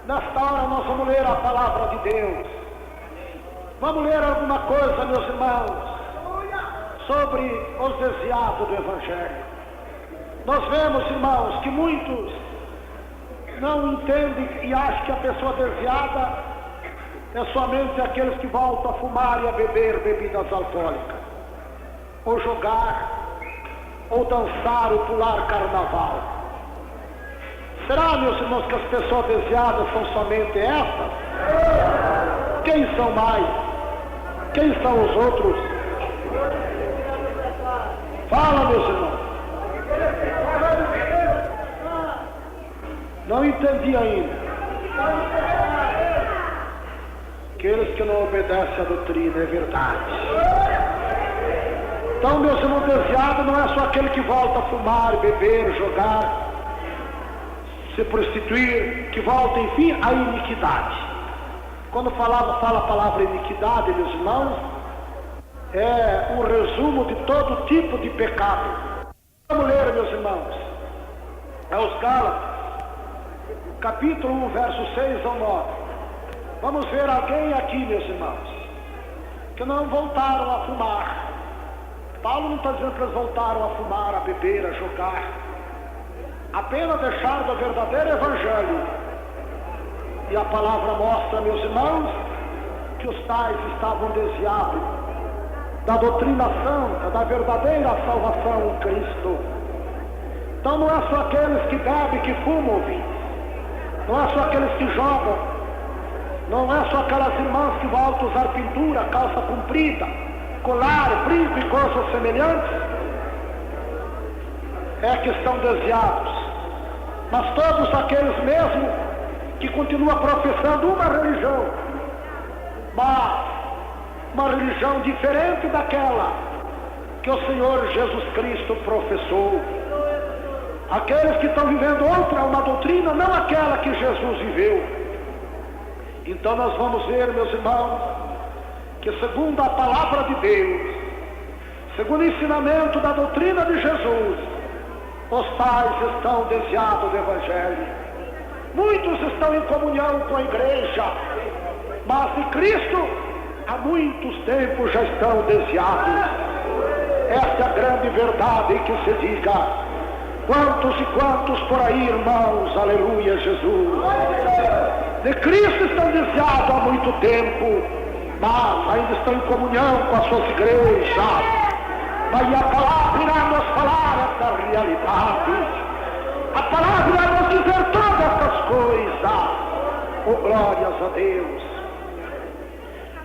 Nesta hora nós vamos ler a palavra de Deus. Vamos ler alguma coisa, meus irmãos, sobre os desviados do Evangelho. Nós vemos, irmãos, que muitos não entendem e acham que a pessoa desviada é somente aqueles que voltam a fumar e a beber bebidas alcoólicas, ou jogar, ou dançar ou pular carnaval. Será, meus irmãos, que as pessoas desviadas são somente essas? Quem são mais? Quem são os outros? Fala, meus irmãos. Não entendi ainda. Aqueles que não obedecem à doutrina, é verdade. Então, meus irmãos, desviado não é só aquele que volta a fumar, beber, jogar, se prostituir, que volta, enfim, à iniquidade. Quando fala a palavra iniquidade, meus irmãos, é um resumo de todo tipo de pecado. Vamos ler, meus irmãos, aos Gálatas, capítulo 1, verso 6 ao 9. Vamos ver alguém aqui, meus irmãos, que não voltaram a fumar. Paulo não está dizendo que eles voltaram a fumar, a beber, a jogar. Apenas deixaram do verdadeiro evangelho. E a palavra mostra, meus irmãos, que os tais estavam desviados da doutrina santa, da verdadeira salvação em Cristo. Então não é só aqueles que bebem, que fumam, não é só aqueles que jogam, não é só aquelas irmãs que voltam a usar pintura, calça comprida, colar, brinco e coisas semelhantes, é que estão desviados. Mas todos aqueles mesmo que continuam professando uma religião, mas uma religião diferente daquela que o Senhor Jesus Cristo professou. Aqueles que estão vivendo uma doutrina, não aquela que Jesus viveu. Então nós vamos ver, meus irmãos, que segundo a palavra de Deus, segundo o ensinamento da doutrina de Jesus, os tais estão desviados do Evangelho. Muitos estão em comunhão com a igreja, mas de Cristo há muitos tempos já estão desviados. Esta é a grande verdade que se diga. Quantos e quantos por aí, irmãos, aleluia, Jesus, de Cristo estão desviados há muito tempo, mas ainda estão em comunhão com as suas igrejas. Mas a palavra irá nos falar essa realidade. A palavra irá nos dizer todas essas coisas. Oh, glórias a Deus.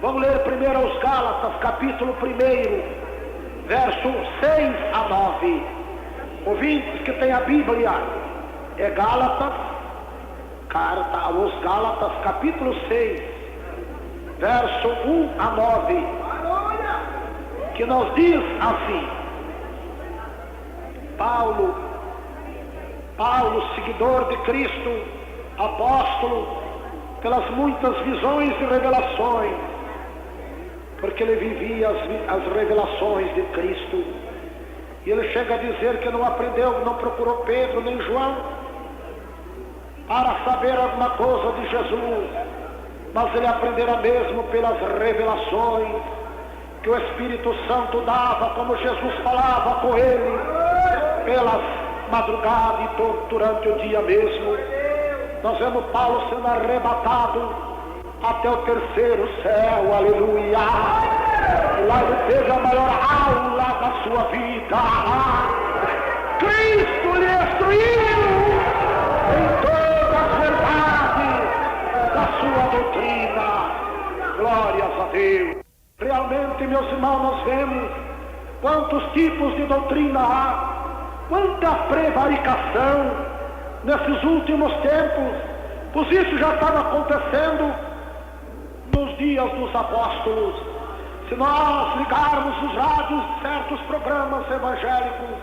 Vamos ler primeiro aos Gálatas, capítulo 1, verso 6 a 9. Ouvintes que tem a Bíblia, é Gálatas, carta aos Gálatas, capítulo 6, verso 1 a 9, que nos diz assim: Paulo, seguidor de Cristo, apóstolo, pelas muitas visões e revelações, porque ele vivia as revelações de Cristo. E ele chega a dizer que não aprendeu, não procurou Pedro nem João para saber alguma coisa de Jesus, mas ele aprenderá mesmo pelas revelações que o Espírito Santo dava, como Jesus falava com ele pelas madrugadas e durante o dia mesmo. Nós vemos Paulo sendo arrebatado até o terceiro céu, aleluia. E lá ele teve a maior aula da sua vida. Cristo lhe instruiu em todas as verdades da sua doutrina. Glórias a Deus. Realmente, meus irmãos, nós vemos quantos tipos de doutrina há, quanta prevaricação nesses últimos tempos, pois isso já estava acontecendo nos dias dos apóstolos. Se nós ligarmos os rádios de certos programas evangélicos,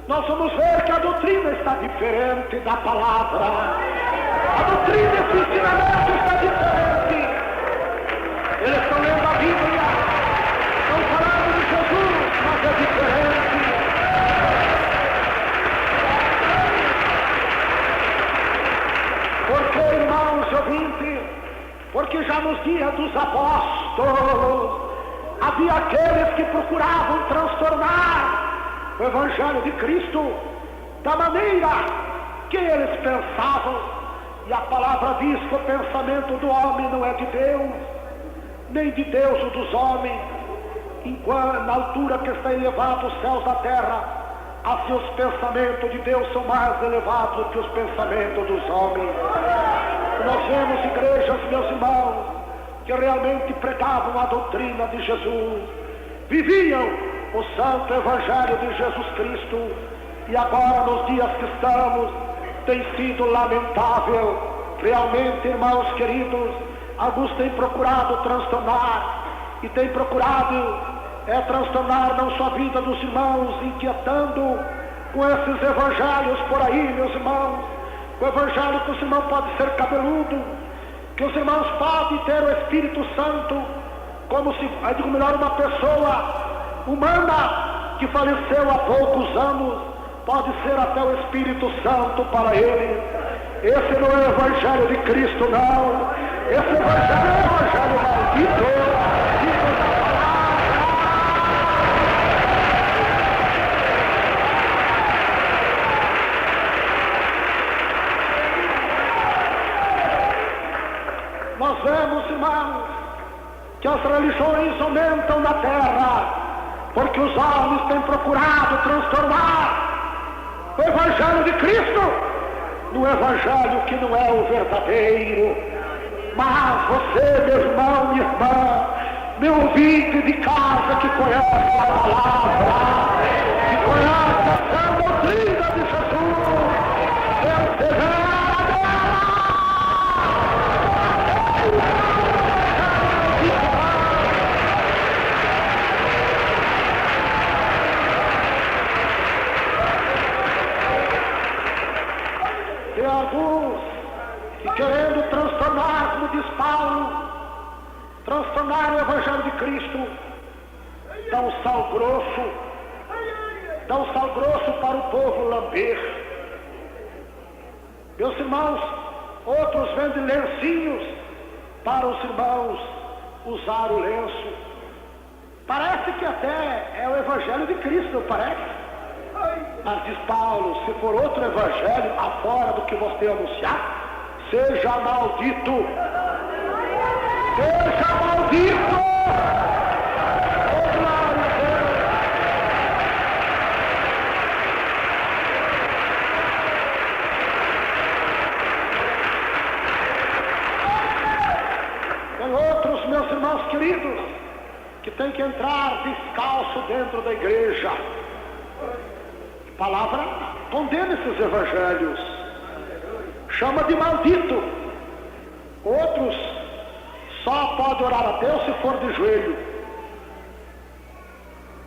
nós vamos ver que a doutrina está diferente da palavra. A doutrina e o ensinamento está diferente. Eles estão lendo a Bíblia, estão falando de Jesus, mas é diferente. Porque, irmãos, eu vim exatamente porque já nos dias dos apóstolos havia aqueles que procuravam transformar o Evangelho de Cristo da maneira que eles pensavam. E a palavra diz que o pensamento do homem não é de Deus, nem de Deus o dos homens. Enquanto na altura que está elevado os céus da terra, assim os pensamentos de Deus são mais elevados que os pensamentos dos homens. Nós vemos igrejas, meus irmãos, que realmente pregavam a doutrina de Jesus, viviam o santo Evangelho de Jesus Cristo, e agora nos dias que estamos tem sido lamentável. Realmente, irmãos queridos, alguns têm procurado transtornar e têm procurado transtornar não só a vida dos irmãos, inquietando com esses evangelhos por aí, meus irmãos. O evangelho que os irmãos podem ser cabeludo, que os irmãos podem ter o Espírito Santo, como se, digo melhor, uma pessoa humana que faleceu há poucos anos, pode ser até o Espírito Santo para ele. Esse não é o Evangelho de Cristo, não. Esse Evangelho é o Evangelho maldito. Nós vemos, irmãos, que as religiões aumentam na terra, porque os homens têm procurado transformar o Evangelho de Cristo no Evangelho que não é o verdadeiro. Mas você, meu irmão, minha irmã, meu ouvinte de casa que conhece a palavra, que conhece a sã doutrina de Jesus, persevera alguns que, querendo transformar, como diz Paulo, transformar o Evangelho de Cristo, dão sal grosso para o povo lamber. Meus irmãos, outros vendem lencinhos para os irmãos usar o lenço. Parece que até é o Evangelho de Cristo, parece. Mas diz Paulo, se for outro evangelho afora do que você anunciar, seja maldito. Seja maldito! Tem outros, meus irmãos queridos, que tem que entrar descalço dentro da igreja. A palavra condena esses evangelhos, chama de maldito. Outros só pode orar a Deus se for de joelho.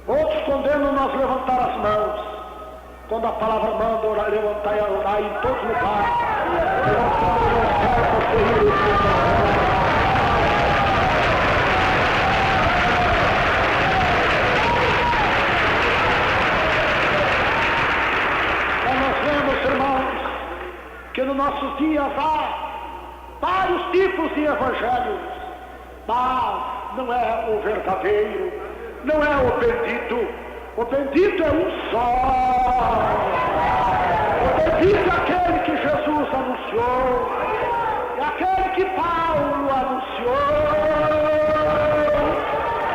Outros condenam nós levantar as mãos, quando a palavra manda orar, levantar e orar em todo lugar. Que nos nossos dias há vários tipos de evangelhos, mas não é o verdadeiro, não é o bendito. O bendito é um só. O bendito é aquele que Jesus anunciou, é aquele que Paulo anunciou,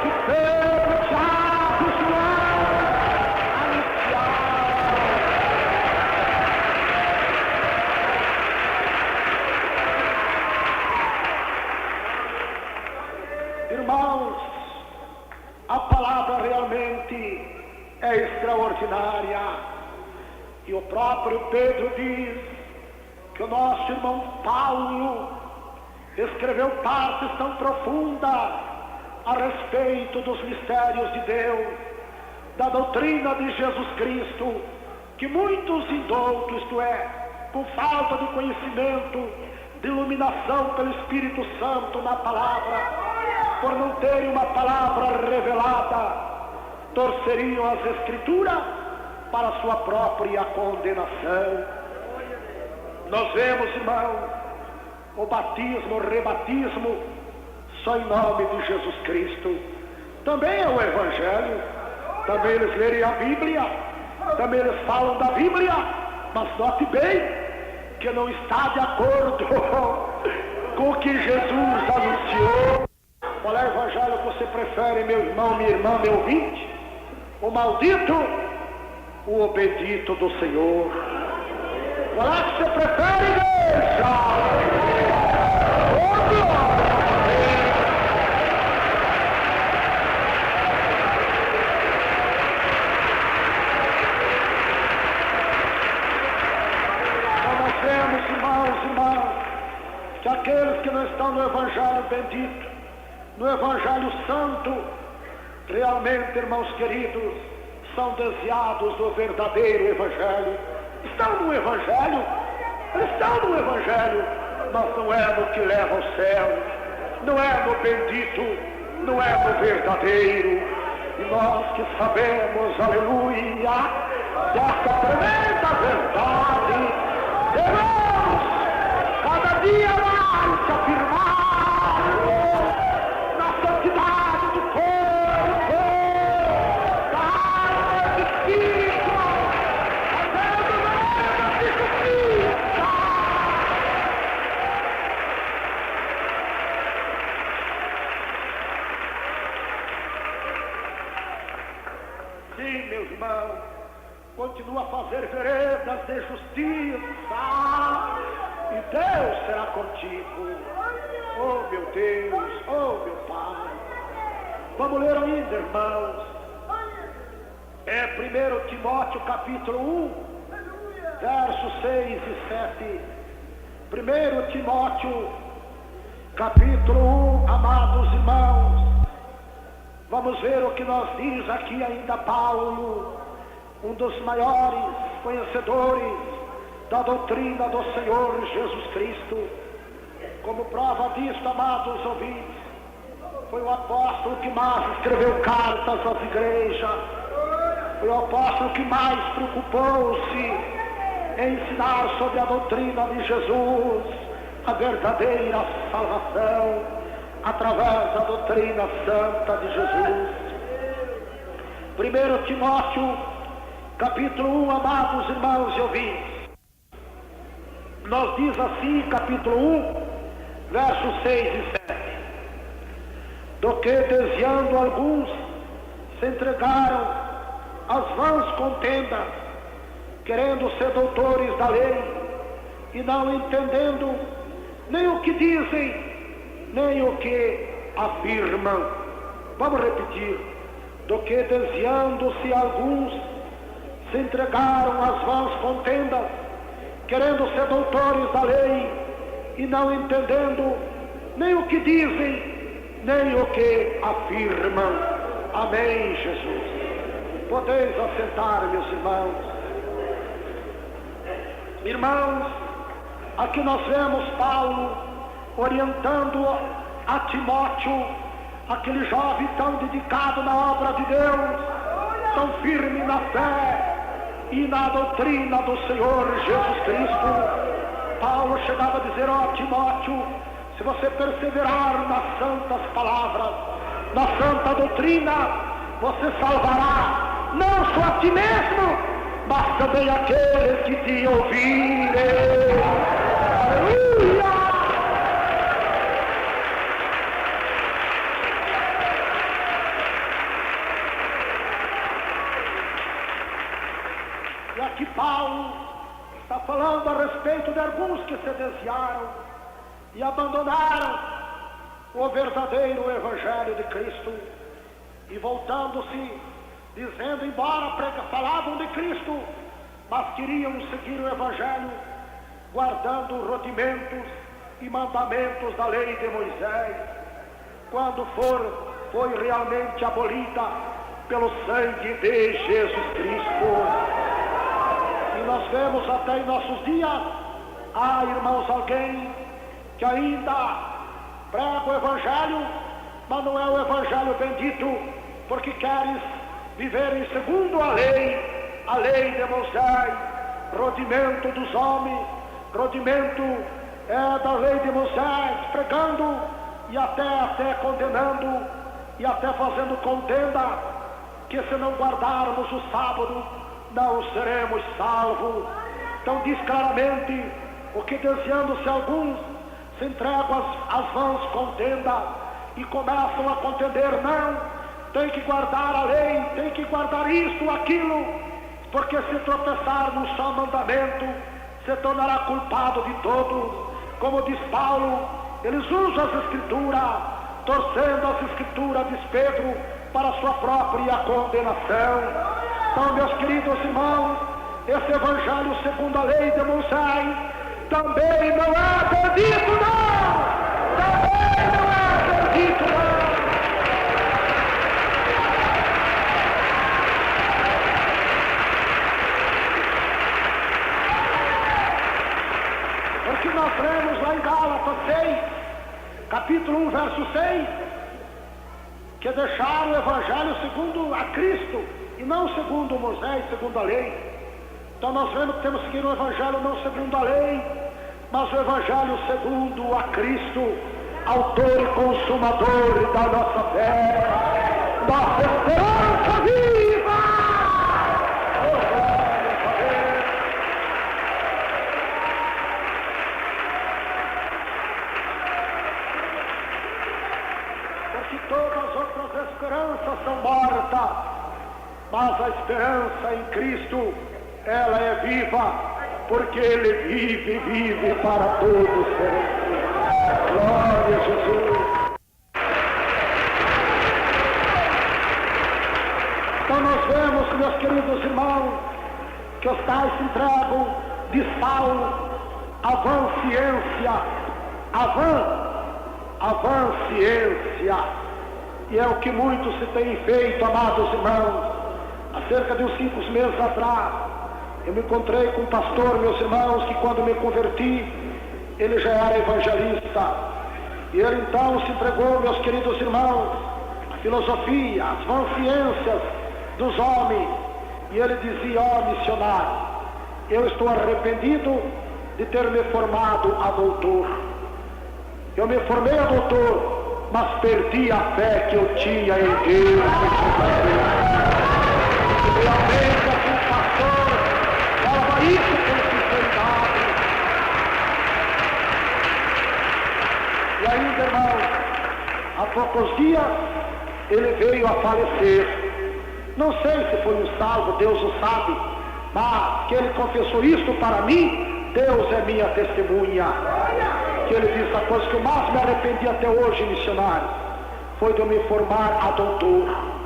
que Pedro, Tiago e João anunciaram. Irmãos, a palavra realmente é extraordinária, e o próprio Pedro diz que o nosso irmão Paulo escreveu partes tão profundas a respeito dos mistérios de Deus, da doutrina de Jesus Cristo, que muitos indoutos, isto é, com falta de conhecimento, de iluminação pelo Espírito Santo na palavra, por não terem uma palavra revelada, torceriam as Escrituras para sua própria condenação. Nós vemos, irmãos, o batismo, o rebatismo, só em nome de Jesus Cristo. Também é o Evangelho, também eles lerem a Bíblia, também eles falam da Bíblia, mas note bem que não está de acordo com o que Jesus anunciou. Qual é o Evangelho que você prefere, meu irmão, minha irmã, meu ouvinte? O maldito ou o bendito do Senhor? Qual é que você prefere, igreja? Oh, glória! Nós vemos, irmãos e irmãs, que aqueles que não estão no Evangelho bendito, no Evangelho santo, realmente, irmãos queridos, são desviados do verdadeiro Evangelho. Estão no Evangelho, eles estão no Evangelho, mas não é no que leva ao céu, não é no bendito, não é no verdadeiro. E nós que sabemos, aleluia, dessa tremenda verdade, devemos cada dia mais se afirmar na santidade do corpo, da alma e do espírito, fazendo a justiça. Sim, meus irmãos, continua a fazer veredas de justiça e Deus será contigo. Oh meu Deus, oh meu Pai. Vamos ler ainda, irmãos. É 1 Timóteo capítulo 1, versos 6 e 7. 1 Timóteo capítulo 1, amados irmãos. Vamos ver o que nos diz aqui ainda Paulo, um dos maiores conhecedores da doutrina do Senhor Jesus Cristo. Como prova disso, amados ouvintes, foi o apóstolo que mais escreveu cartas às igrejas, foi o apóstolo que mais preocupou-se em ensinar sobre a doutrina de Jesus, a verdadeira salvação, através da doutrina santa de Jesus. 1 Timóteo capítulo 1, amados irmãos e ouvintes, nos diz assim, capítulo 1, versos 6 e 7. Do que desviando alguns se entregaram às vãs contendas, querendo ser doutores da lei, e não entendendo nem o que dizem, nem o que afirmam. Vamos repetir. Do que desviando-se alguns se entregaram às vãs contendas, querendo ser doutores da lei, e não entendendo nem o que dizem, nem o que afirmam. Amém, Jesus. Podeis assentar, meus irmãos. Irmãos, aqui nós vemos Paulo orientando a Timóteo, aquele jovem tão dedicado na obra de Deus, tão firme na fé e na doutrina do Senhor Jesus Cristo. Paulo chegava a dizer: ó Timóteo, se você perseverar nas santas palavras, na santa doutrina, você salvará não só a ti mesmo, mas também aqueles que te ouvirem. Aleluia! E aqui Paulo está falando a respeito de alguns que se desviaram e abandonaram o verdadeiro Evangelho de Cristo, e voltando-se, dizendo, embora falavam de Cristo, mas queriam seguir o Evangelho, guardando rudimentos e mandamentos da lei de Moisés, quando foi realmente abolida pelo sangue de Jesus Cristo. E nós vemos até em nossos dias, irmãos, alguém que ainda prega o Evangelho, mas não é o Evangelho bendito, porque queres viver segundo a lei de Moisés, rodimento dos homens, rodimento da lei de Moisés, pregando e até condenando e até fazendo contenda, que se não guardarmos o sábado, não seremos salvos. Então diz claramente o que, desviando-se alguns, se entregam às vãs contenda e começam a contender. Não, tem que guardar a lei, tem que guardar isto, aquilo, porque se tropeçar no só mandamento, se tornará culpado de todo. Como diz Paulo, eles usam as escrituras, torcendo as escrituras, diz Pedro, para sua própria condenação. Então, meus queridos irmãos, esse evangelho segundo a lei de Moisés também não é bendito, não! Também não é bendito, não! Porque nós lemos lá em Gálatas 6, capítulo 1, verso 6, que deixaram o evangelho segundo a Cristo e não segundo Moisés, segundo a lei. Então nós vemos que temos que seguir o evangelho não segundo a lei, mas o evangelho segundo a Cristo, autor e consumador da nossa fé, nossa esperança viva. Porque todas as outras esperanças são mortas, mas a esperança em Cristo, ela é viva, porque Ele vive para todos sempre. Glória a Jesus. Então nós vemos, meus queridos irmãos, que os tais se entregam de Paulo a vã ciência, a vã ciência, e é o que muito se tem feito, amados irmãos. Há cerca de uns 5 meses atrás, eu me encontrei com um pastor, meus irmãos, que quando me converti, ele já era evangelista. E ele então se entregou, meus queridos irmãos, à filosofia, às vãs ciências dos homens. E ele dizia: ó missionário, eu estou arrependido de ter me formado a doutor. Eu me formei a doutor, mas perdi a fé que eu tinha em Deus. Realmente aquele pastor falava isso com sinceridade. E ainda, irmão, há poucos dias ele veio a falecer. Não sei se foi um salvo, Deus o sabe, mas que ele confessou isto para mim, Deus é minha testemunha. Que ele disse: a coisa que eu mais me arrependi até hoje, missionário, foi de eu me formar a doutor.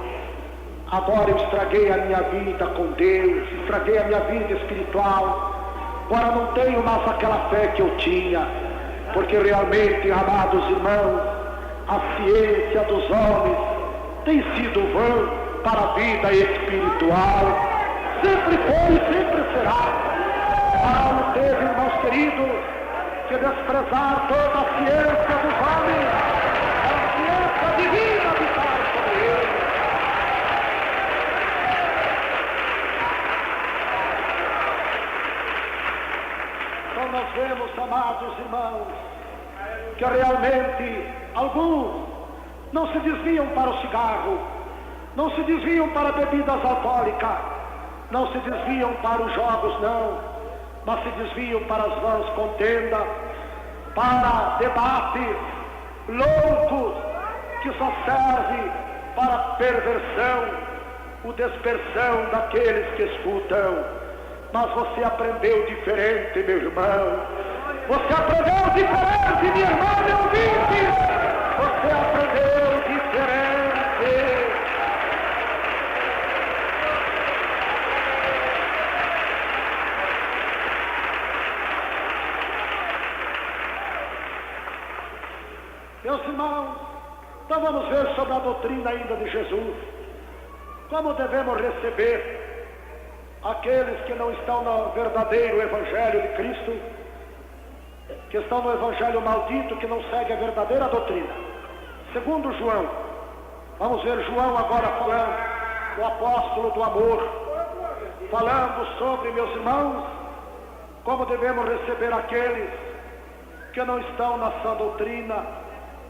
Agora eu estraguei a minha vida com Deus, estraguei a minha vida espiritual. Agora não tenho mais aquela fé que eu tinha, porque realmente, amados irmãos, a ciência dos homens tem sido vã para a vida espiritual. Sempre foi e sempre será. Paulo teve, irmãos queridos, que desprezar toda a ciência dos homens, a ciência divina habitar sobre ele. Então nós vemos, amados irmãos, que realmente alguns não se desviam para o cigarro, não se desviam para bebidas alcoólicas, não se desviam para os jogos, não, mas se desviam para as vãs contendas, para debates loucos, que só serve para a perversão, o dispersão daqueles que escutam. Mas você aprendeu diferente, meu irmão. Você aprendeu diferente, minha irmã, meu ouvinte. Você aprendeu diferente. Meus irmãos, então vamos ver sobre a doutrina ainda de Jesus. Como devemos receber aqueles que não estão no verdadeiro Evangelho de Cristo, que estão no Evangelho maldito, que não segue a verdadeira doutrina. Segundo João, vamos ver João agora falando, o apóstolo do amor, falando sobre, meus irmãos, como devemos receber aqueles que não estão na sã doutrina,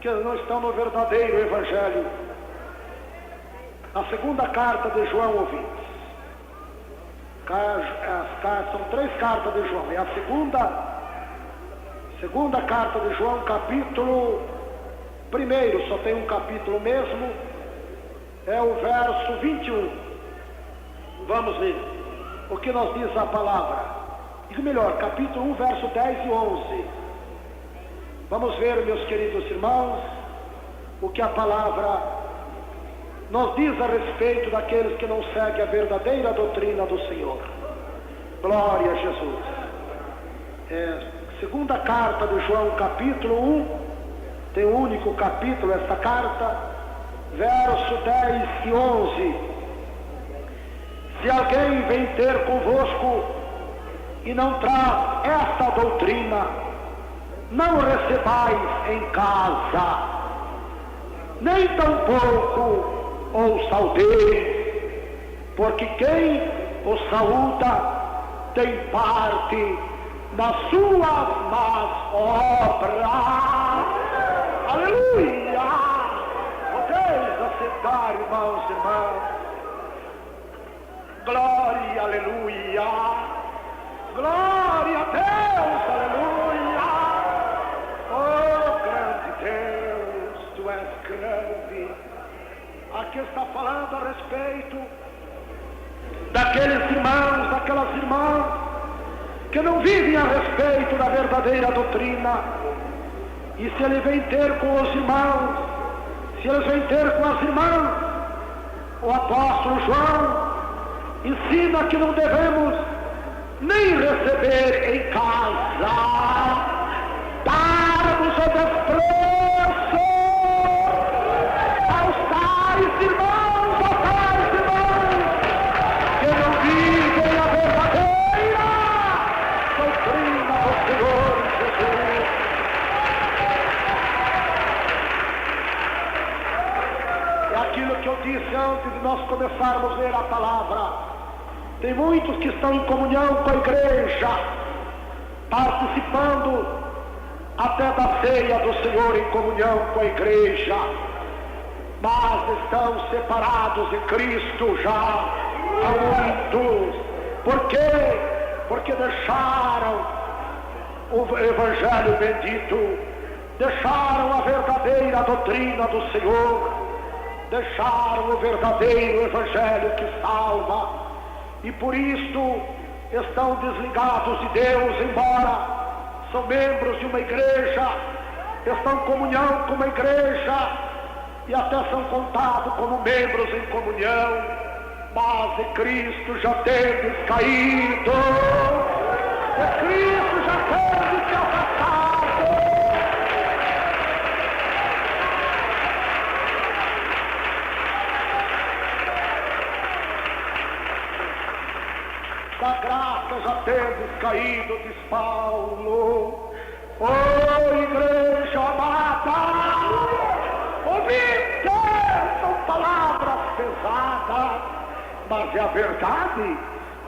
que não estão no verdadeiro evangelho. A segunda carta de João, ouvintes, são 3 cartas de João, e a segunda carta de João, capítulo 1, só tem um capítulo mesmo, é o verso 21. Vamos ver o que nos diz a palavra. Digo melhor, capítulo 1, verso 10 e 11. Vamos ver, meus queridos irmãos, o que a palavra nos diz a respeito daqueles que não seguem a verdadeira doutrina do Senhor. Glória a Jesus. Segunda carta de João, capítulo 1, tem um único capítulo esta carta, verso 10 e 11. Se alguém vem ter convosco e não traz esta doutrina, não recebais em casa, nem tampouco ou saudeis, porque quem o saúda tem parte nas suas más obras. Aleluia! Podeis aceitar, irmãos e irmãs. Glória, aleluia! Glória a Deus, aleluia! Oh, grande Deus, tu és grande. Aqui está falando a respeito daqueles irmãos, daquelas irmãs que não vivem a respeito da verdadeira doutrina. E se ele vem ter com os irmãos, se eles vêm ter com as irmãs, o apóstolo João ensina que não devemos nem receber em casa, darmos o desprezo aos tais irmãos, que não vivem a verdadeira doutrina do Senhor Jesus. É aquilo que eu disse antes de nós começarmos a ler a palavra. Tem muitos que estão em comunhão com a igreja, participando até da ceia do Senhor em comunhão com a igreja, mas estão separados em Cristo já há muitos. Por quê? Porque deixaram o evangelho bendito, deixaram a verdadeira doutrina do Senhor, deixaram o verdadeiro evangelho que salva. E por isto estão desligados de Deus, embora são membros de uma igreja, estão em comunhão com uma igreja e até são contados como membros em comunhão, mas de Cristo já tendes caído, de Cristo já tendes se afastado. Da graça já tendes caído, diz Paulo. Oh, igreja amada, ouvi, são palavras pesadas, mas é a verdade,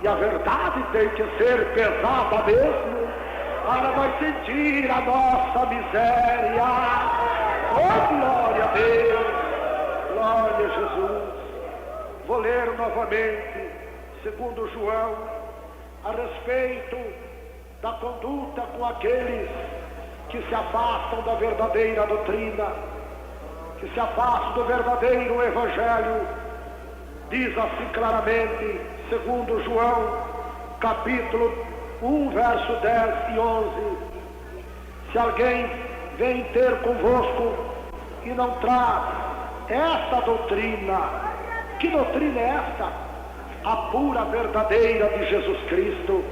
e a verdade tem que ser pesada mesmo, para nós sentir a nossa miséria. Oh, glória a Deus, glória a Jesus. Vou ler novamente, segundo João, a respeito da conduta com aqueles que se afastam da verdadeira doutrina, que se afastam do verdadeiro evangelho. Diz assim claramente, segundo João, capítulo 1, verso 10 e 11: se alguém vem ter convosco e não traz esta doutrina, que doutrina é esta? A pura verdadeira de Jesus Cristo,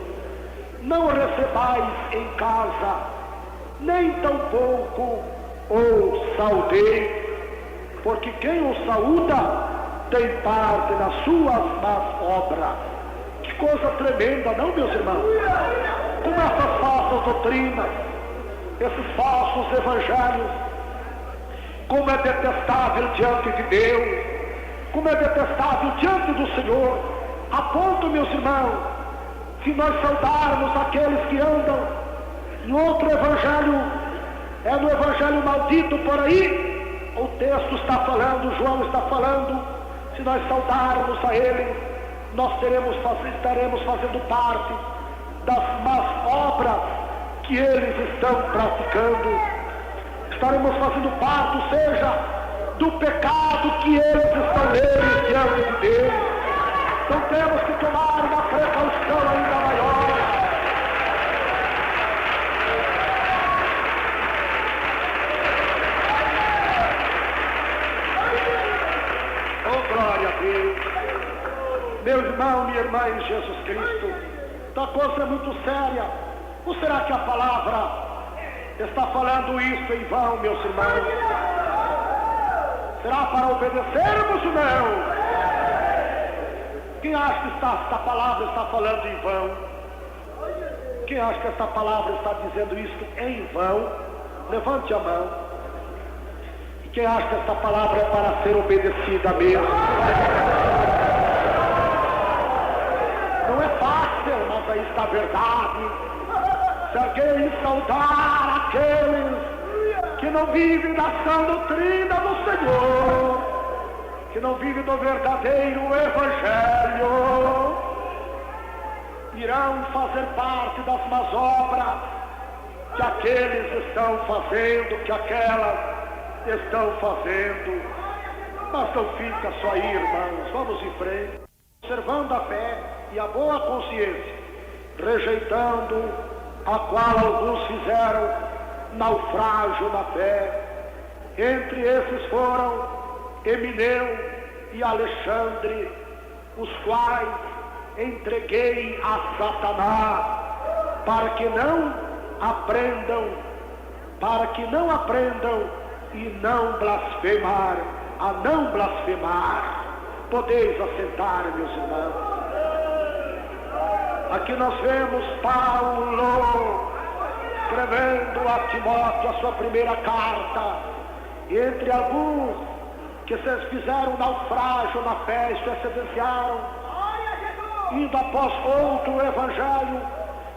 não recebais em casa, nem tampouco o saudeis, porque quem o saúda tem parte nas suas más obras. Que coisa tremenda, não, meus irmãos? Como essas falsas doutrinas, esses falsos evangelhos, como é detestável diante de Deus, como é detestável diante do Senhor. A ponto, meus irmãos, se nós saudarmos aqueles que andam em outro evangelho É no evangelho maldito por aí? O texto está falando, João está falando, se nós saudarmos a ele, nós estaremos fazendo parte das más obras que eles estão praticando. Estaremos fazendo parte, ou seja, do pecado que eles estão neles diante de Deus. Então temos que tomar uma precaução ainda maior. Oh, glória a Deus. Meu irmão, minha irmã em Jesus Cristo, a coisa é muito séria. Ou será que a palavra está falando isso em vão, meus irmãos? Será para obedecermos ou não? Quem acha que esta palavra está falando em vão? Quem acha que esta palavra está dizendo isso em vão? Levante a mão. E quem acha que esta palavra é para ser obedecida mesmo? Não é fácil, mas aí está a verdade. Se alguém saudar aqueles que não vivem da sã doutrina do Senhor, que não vivem do verdadeiro Evangelho, irão fazer parte das más obras que aqueles estão fazendo, que aquelas estão fazendo. Mas não fica só aí, irmãos, vamos em frente, observando a fé e a boa consciência, rejeitando a qual alguns fizeram naufrágio na fé. Entre esses foram Emineu e Alexandre, os quais entreguei a Satanás, para que não aprendam e não blasfemar, a não blasfemar. Podeis assentar, meus irmãos. Aqui nós vemos Paulo escrevendo a Timóteo a sua primeira carta, e entre alguns que se fizeram naufrágio na fé, se excedenciaram, indo após outro evangelho,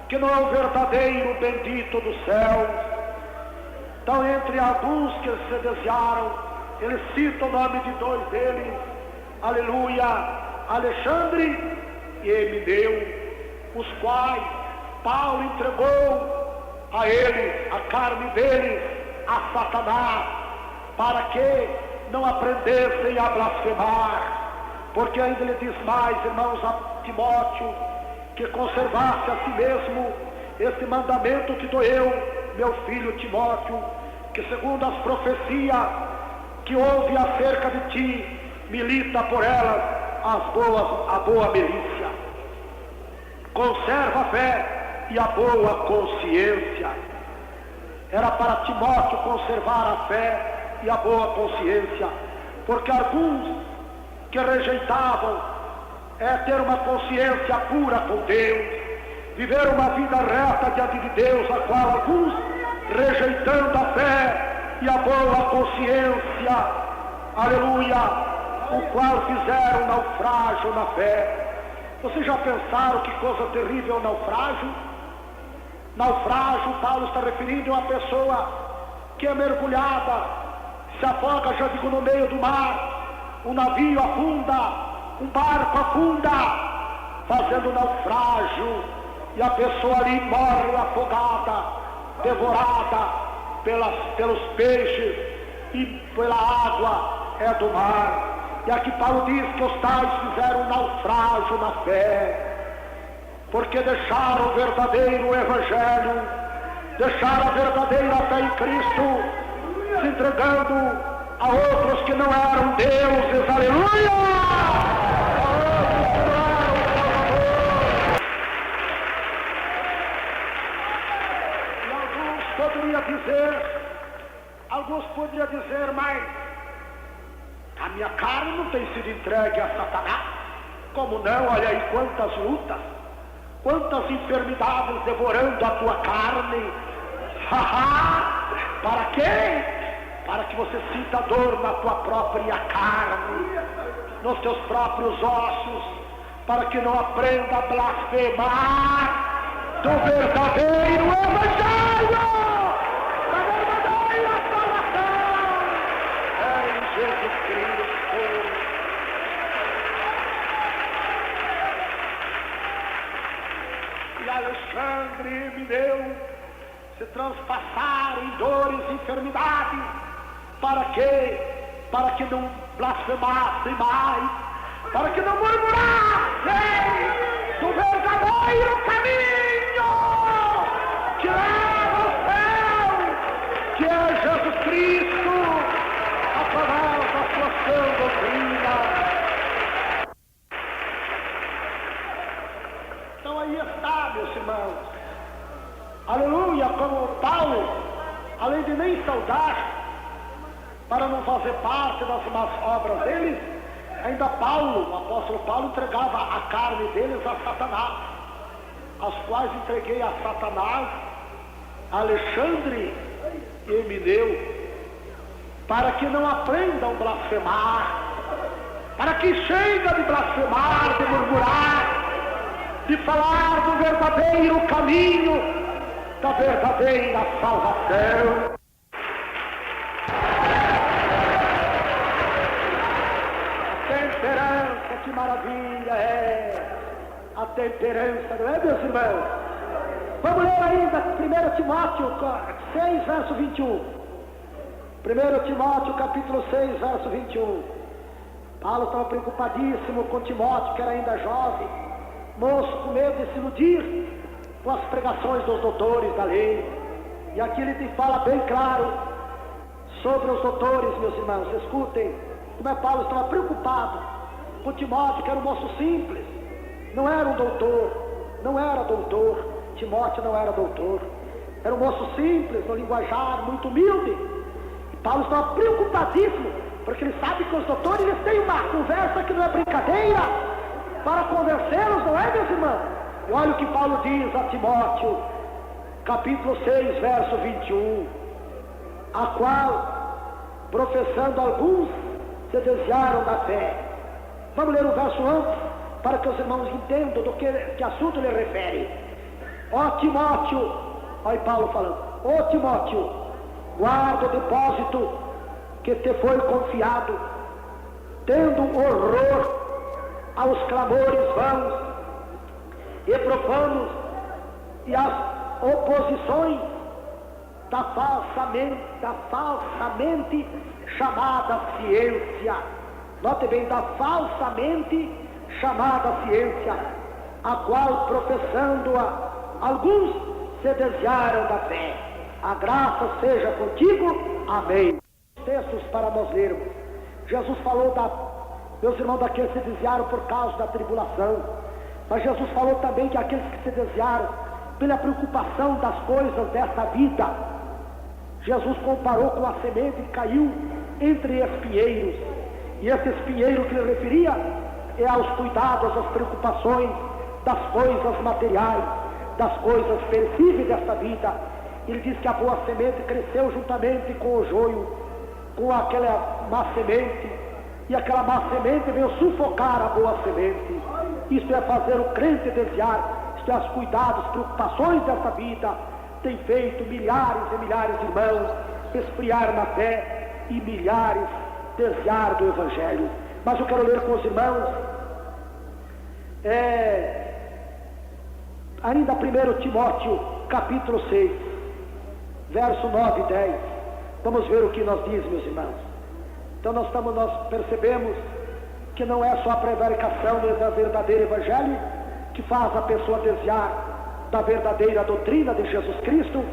que não é o verdadeiro bendito do céu. Então, entre alguns que se excedenciaram, ele cita o nome de dois deles, aleluia, Alexandre e Emineu, os quais Paulo entregou a eles, a carne deles, a Satanás, para que não aprendessem a blasfemar. Porque ainda ele diz mais, irmãos, a Timóteo, que conservasse a si mesmo este mandamento que dou eu, meu filho Timóteo, que segundo as profecias que houve acerca de ti, milita por elas a boa milícia. Conserva a fé e a boa consciência. Era para Timóteo conservar a fé e a boa consciência, porque alguns que rejeitavam ter uma consciência pura com Deus, viver uma vida reta diante de Deus, a qual alguns, rejeitando a fé e a boa consciência, aleluia, o qual fizeram naufrágio na fé. Vocês já pensaram que coisa terrível é o naufrágio? Naufrágio, Paulo está referindo a uma pessoa que é mergulhada, se afoga, já digo, no meio do mar, um navio afunda, um barco afunda, fazendo naufrágio, e a pessoa ali morre afogada, devorada pelos peixes e pela água do mar. E aqui Paulo diz que os tais fizeram naufrágio na fé, porque deixaram o verdadeiro Evangelho, deixaram a verdadeira fé em Cristo, se entregando a outros que não eram deuses, aleluia! Alguns poderiam dizer, mas a minha carne não tem sido entregue a Satanás. Como não? Olha aí quantas lutas, quantas enfermidades devorando a tua carne. Para quê? Para que você sinta dor na tua própria carne, nos teus próprios ossos, para que não aprenda a blasfemar do verdadeiro Evangelho. dores e enfermidades. Para quê? Para que não blasfemassem mais, para que não murmurassem do verdadeiro caminho que leva ao céu, que é Jesus Cristo, através da sua sã doutrina. Então aí está, meus irmãos, aleluia, como Paulo, além de nem saudar, para não fazer parte das más obras deles, ainda Paulo, o apóstolo Paulo, entregava a carne deles a Satanás, as quais entreguei a Satanás, Alexandre e Emineu, para que não aprendam a blasfemar, para que chega de blasfemar, de murmurar, de falar do verdadeiro caminho, da verdadeira salvação. Que maravilha é a temperança, não é, meus irmãos? Vamos ler ainda 1 Timóteo 6, verso 21. 1 Timóteo capítulo 6, verso 21. Paulo estava preocupadíssimo com Timóteo, que era ainda jovem, moço, com medo de se iludir com as pregações dos doutores da lei. E aqui ele te fala bem claro sobre os doutores, meus irmãos. Escutem como é Paulo estava preocupado com Timóteo, que era um moço simples, não era um doutor, não era doutor. Timóteo não era doutor, era um moço simples, no linguajar, muito humilde. E Paulo estava preocupadíssimo, porque ele sabe que os doutores eles têm uma conversa que não é brincadeira, para convencê-los, não é, meus irmãos? E olha o que Paulo diz a Timóteo, capítulo 6, verso 21, a qual, professando alguns, se desviaram da fé. Vamos ler o verso antes, para que os irmãos entendam do que assunto ele refere. Ó Timóteo, olha Paulo falando, ó Timóteo, guarda o depósito que te foi confiado, tendo horror aos clamores vãos e profanos e às oposições da falsamente chamada ciência. Note bem, da falsamente chamada ciência, a qual, professando-a, alguns se desviaram da fé. A graça seja contigo. Amém. Textos para nós lermos. Jesus falou, meus irmãos, daqueles que se desviaram por causa da tribulação. Mas Jesus falou também que aqueles que se desviaram pela preocupação das coisas desta vida. Jesus comparou com a semente que caiu entre espinheiros. E esse espinheiro que ele referia é aos cuidados, às preocupações das coisas materiais, das coisas perecíveis desta vida. Ele diz que a boa semente cresceu juntamente com o joio, com aquela má semente, e aquela má semente veio sufocar a boa semente. Isto é fazer o crente desviar, isto é os cuidados, preocupações desta vida, tem feito milhares e milhares de irmãos esfriar na fé e milhares desviar do Evangelho. Mas eu quero ler com os irmãos ainda 1 Timóteo capítulo 6, verso 9 e 10. Vamos ver o que nós diz, meus irmãos. Então nós percebemos que não é só a prevaricação da verdadeiro Evangelho que faz a pessoa desviar da verdadeira doutrina de Jesus Cristo,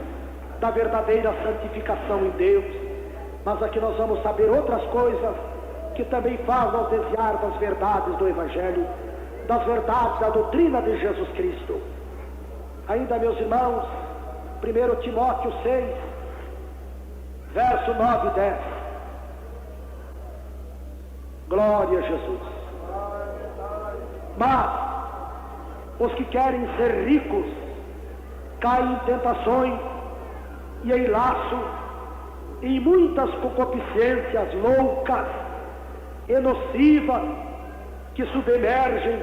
da verdadeira santificação em Deus. Mas aqui nós vamos saber outras coisas que também fazem ao desviar das verdades do Evangelho, das verdades da doutrina de Jesus Cristo. Ainda, meus irmãos, 1 Timóteo 6, verso 9 e 10. Glória a Jesus. Mas os que querem ser ricos caem em tentações e em laço, em muitas concupiscências loucas e nocivas que submergem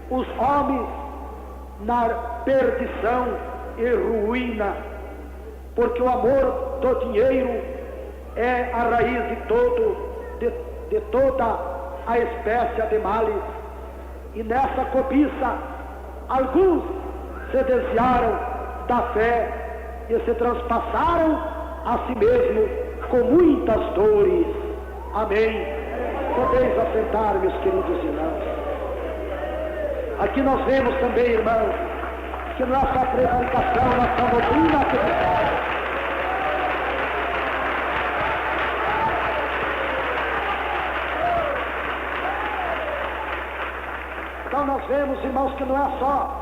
os homens na perdição e ruína, porque o amor do dinheiro é a raiz de toda a espécie de males, e nessa cobiça alguns se desviaram da fé e se transpassaram a si mesmo com muitas dores. Amém. Podeis assentar, meus queridos irmãos. Aqui nós vemos também, irmãos, que nossa prevaricação, nossa doutrina acreditada. Então nós vemos, irmãos, que não é só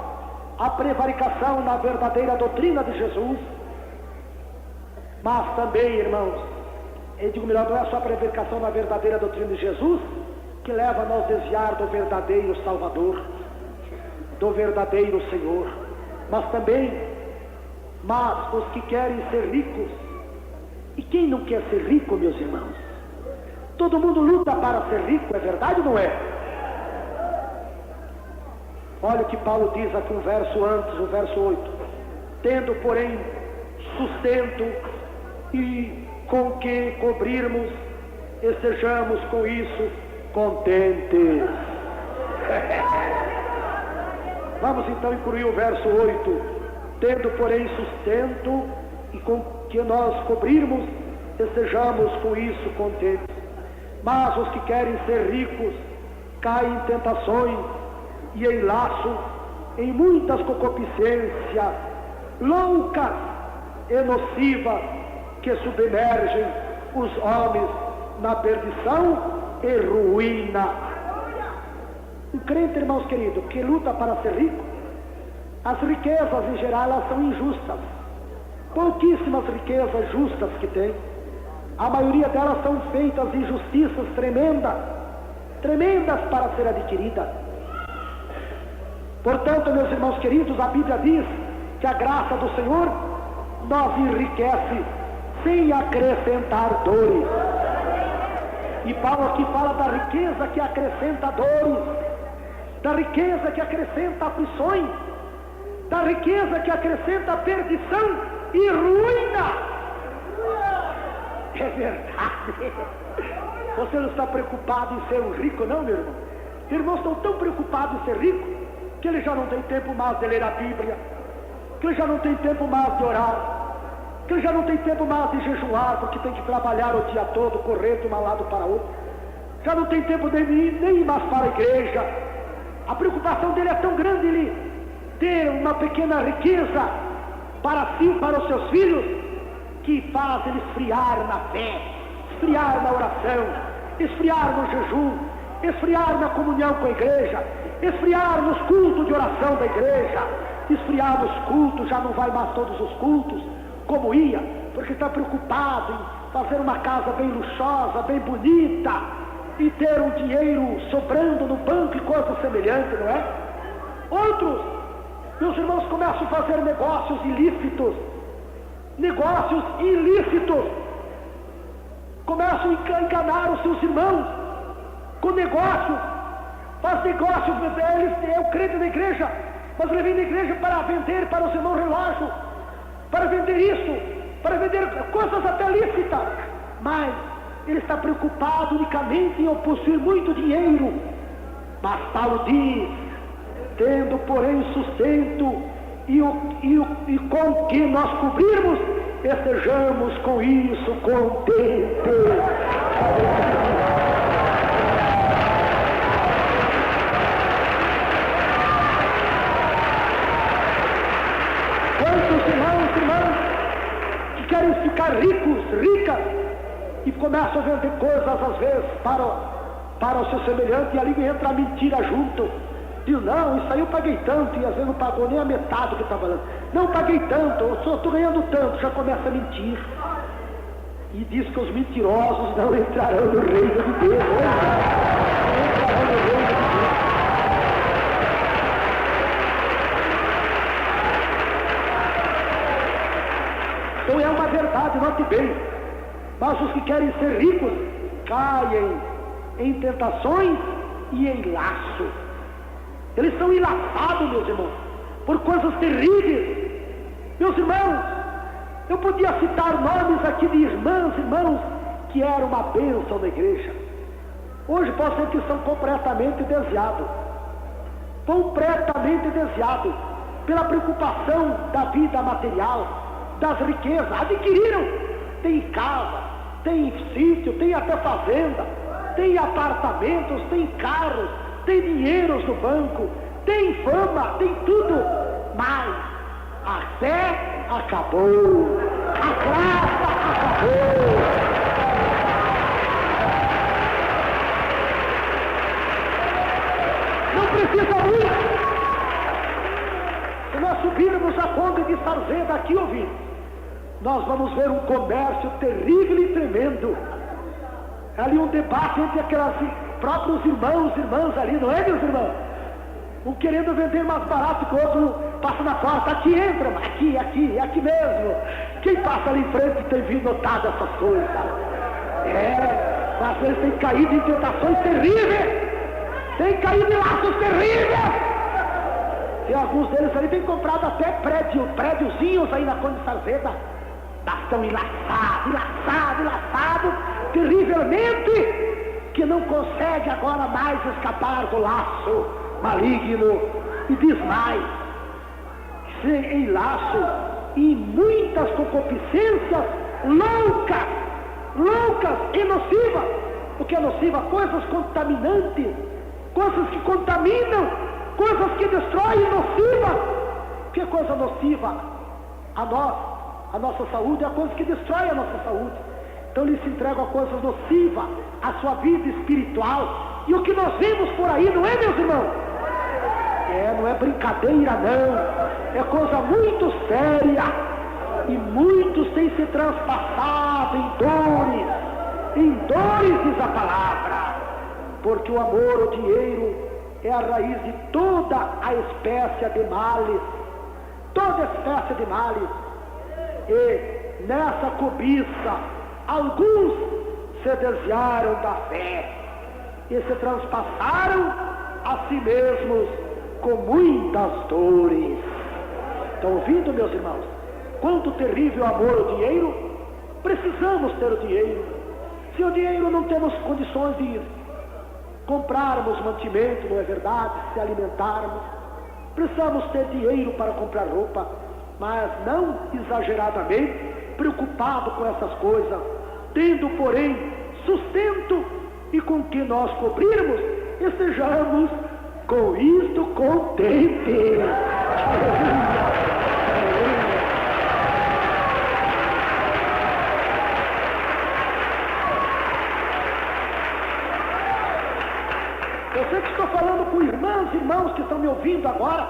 a prevaricação na verdadeira doutrina de Jesus, mas também, irmãos, eu digo melhor, não é só a prevaricação na verdadeira doutrina de Jesus que leva a nos desviar do verdadeiro Salvador, do verdadeiro Senhor, mas também, os que querem ser ricos, e quem não quer ser rico, meus irmãos? Todo mundo luta para ser rico, é verdade ou não é? Olha o que Paulo diz aqui um verso antes, o verso 8. Tendo, porém, sustento e com que cobrirmos, estejamos com isso contentes. Vamos então incluir o verso 8. Tendo, porém, sustento e com que nós cobrirmos, estejamos com isso contentes. Mas os que querem ser ricos caem em tentações e em laço, em muitas concupiscências loucas e nocivas que submergem os homens na perdição e ruína. O crente, irmãos queridos, que luta para ser rico, as riquezas em geral elas são injustas. Pouquíssimas riquezas justas que tem. A maioria delas são feitas de injustiças tremendas para ser adquiridas. Portanto, meus irmãos queridos, a Bíblia diz que a graça do Senhor nos enriquece sem acrescentar dores. E Paulo aqui fala da riqueza que acrescenta dores, da riqueza que acrescenta aflições, da riqueza que acrescenta perdição e ruína. É verdade. Você não está preocupado em ser um rico, não, meu irmão? Os irmãos estão tão preocupados em ser rico que ele já não tem tempo mais de ler a Bíblia, que ele já não tem tempo mais de orar, que ele já não tem tempo mais de jejuar, porque tem que trabalhar o dia todo, correr de um lado para outro. Já não tem tempo de nem ir mais para a igreja. A preocupação dele é tão grande, ele ter uma pequena riqueza para si e para os seus filhos, que faz ele esfriar na fé, esfriar na oração, esfriar no jejum, esfriar na comunhão com a igreja, esfriar nos cultos de oração da igreja, esfriar nos cultos, já não vai mais todos os cultos, como ia, porque está preocupado em fazer uma casa bem luxuosa, bem bonita, e ter um dinheiro sobrando no banco e coisas semelhantes, não é? Outros, meus irmãos, começam a fazer negócios ilícitos, começam a enganar os seus irmãos com negócios, faz negócios, ele é o crente da igreja, mas ele vem da igreja para vender para os irmãos relógio, para vender isso, para vender coisas até lícitas, mas ele está preocupado unicamente em possuir muito dinheiro. Mas Paulo diz, tendo porém sustento e com que nós cobrirmos, estejamos com isso contentes. Quantos irmãos que querem ficar ricas e começam a vender coisas às vezes para o seu semelhante, e ali entra a mentira junto. Diz, não, isso aí eu paguei tanto, e às vezes não pagou nem a metade do que estava dando. Não paguei tanto, eu só estou ganhando tanto, já começa a mentir. E diz que os mentirosos não entrarão no reino de Deus. Não entrarão no reino de Deus. Então é uma verdade, note bem. Mas os que querem ser ricos caem em tentações e em laço. Eles são enlaçados, meus irmãos, por coisas terríveis. Meus irmãos, eu podia citar nomes aqui de irmãos que eram uma bênção na igreja. Hoje pode ser que são completamente desviados pela preocupação da vida material, das riquezas, tem casa, tem sítio, tem até fazenda, tem apartamentos, tem carros, tem dinheiros no banco, tem fama, tem tudo, mas a fé acabou, a graça acabou. Não precisa muito. Se nós subirmos a ponte de Sarzeda aqui, ouvindo, nós vamos ver um comércio terrível e tremendo. Ali um debate entre aqueles próprios irmãos e irmãs ali, não é, meus irmãos? Um querendo vender mais barato que o outro passa na porta, aqui entra, aqui mesmo. Quem passa ali em frente tem vindo notado essas coisas. Às vezes tem caído em tentações terríveis, tem caído em laços terríveis. E alguns deles ali têm comprado até prédiozinhos aí na Conde de Sarzeda. Estão enlaçados, terrivelmente, que não consegue agora mais escapar do laço maligno. E diz mais, em laço e muitas concupiscências loucas e nocivas. O que é nociva? Coisas contaminantes, coisas que contaminam, coisas que destroem, nociva. O que é coisa nociva? A nossa saúde é a coisa que destrói a nossa saúde. Então eles se entregam a coisas nocivas, a sua vida espiritual. E o que nós vemos por aí, não é, meus irmãos? Não é brincadeira, não. É coisa muito séria. E muitos têm se transpassado em dores, diz a palavra. Porque o amor, o dinheiro, é a raiz de toda a espécie de males. Toda espécie de males. E nessa cobiça, alguns se desviaram da fé e se transpassaram a si mesmos com muitas dores. Estão ouvindo, meus irmãos? Quanto terrível amor ao dinheiro. Precisamos ter o dinheiro. Se o dinheiro não temos condições de comprarmos mantimento, não é verdade? Se alimentarmos, precisamos ter dinheiro para comprar roupa, mas não exageradamente preocupado com essas coisas, tendo, porém, sustento e com que nós cobrirmos, estejamos com isto contentes. Eu sei que estou falando com irmãos que estão me ouvindo agora,